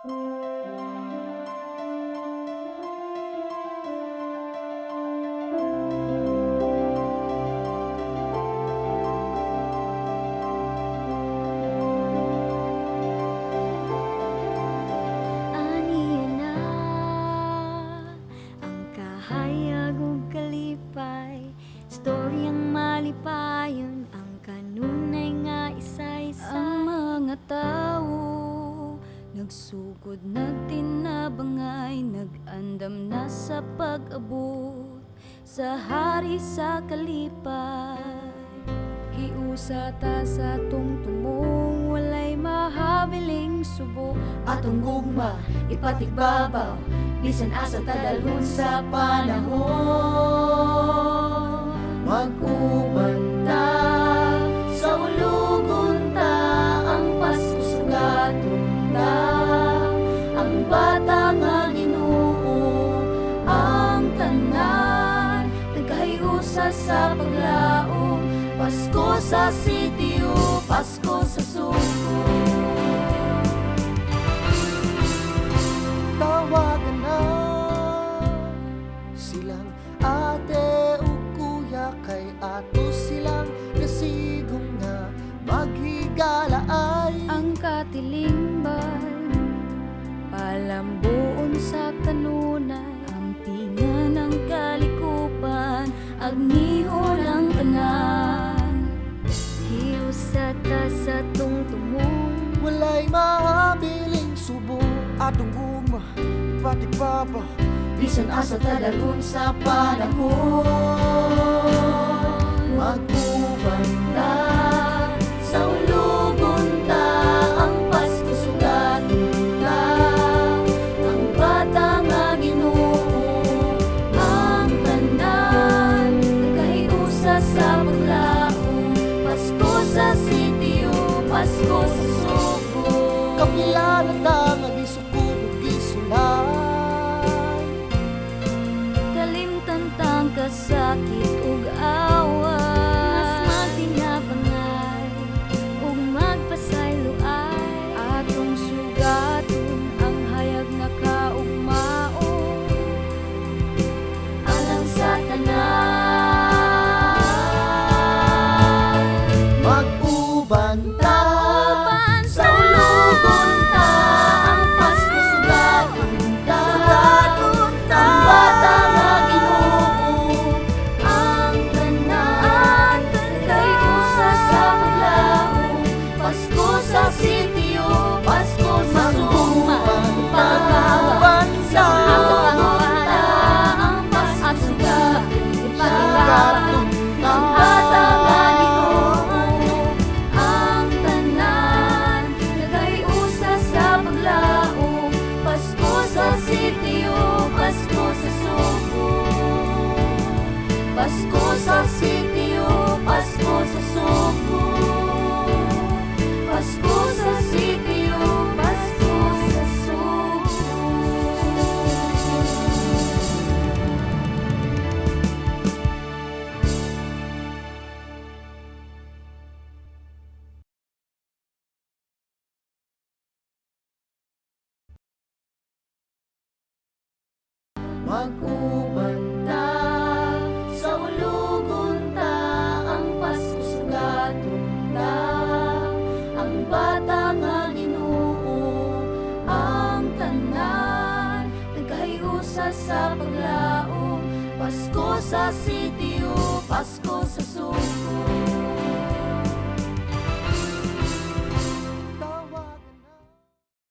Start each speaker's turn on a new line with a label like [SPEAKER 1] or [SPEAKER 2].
[SPEAKER 1] Aniya na ang kahayag ug kalipay, storyang malipayon ang kanunay nga isa-isa. Ang mga tawo nagsugod, nagtinabangay, nag-andam na sa pag-abot sa hari sa kalipay. Hiusa ta sa tungtumong, walay mahabiling subo.
[SPEAKER 2] Atong gugma, ipatigbabaw, bisan asa tadalhon sa panahon. Mag-uban ta, sa ulugon ta, ang Pasko sugaton ta. Ang bata nga Ginoo, ang tanan, nagkahiusa sa paglaom. Pasko sa sitio, Pasko sa suko.
[SPEAKER 3] Tawagan na silang ate ug kuya, kay ato silang kasigong na maghigala ay
[SPEAKER 1] Ang katilingban, palambuon sa kanunay, ang tinga ng kalikupan, agnihon ang tanan. Hiusa ta sa tungtumong,
[SPEAKER 3] walay mahabiling subo. Atong gugma, ipatigbabaw,
[SPEAKER 2] Bisan asa tadalhon sa panahon. Mag-uban ta, sa ulugon ta, ang Pasko sugaton ta. Ang bata nga Ginoo, ang tanan, nagkahiusa sa paglaom. Pasko sa sitio, Pasko sa suko.
[SPEAKER 3] kapila na ta nga gisukod ug gisulay.
[SPEAKER 1] kalimtan tang kasakit ug awa. Mas magtinabangay ug magpasayloay, atong sugaton ang hayag nga kaugmaon
[SPEAKER 2] Alang sa tanan.
[SPEAKER 3] Mag-uban ta,
[SPEAKER 2] Sa ulugon ta, ang Pasko sugaton ta. Ang bata nga Ginoo, ang tanan, nagkahiusa sa paglaom. Pasko sa sitio, Pasko sa suko.
[SPEAKER 3] Mag-uban
[SPEAKER 2] Sa
[SPEAKER 3] ta,
[SPEAKER 2] ulugon ta, ang Pasko sugaton ta. Ang bata nga Ginoo, ang tanan, nagkahiusa sa paglaom. Pasko sa sitio, Pasko sa suko. Pasko sa sitio, Pasko sa suko. Pasko sa sitio, Pasko sa suko. Mag-uban ta, sa ulugon ta, ang Pasko sugaton ta. Ang bata nga Ginoo, ang tanan, nagkahiusa sa paglaom. Pasko sa sitio, Pasko sa suko.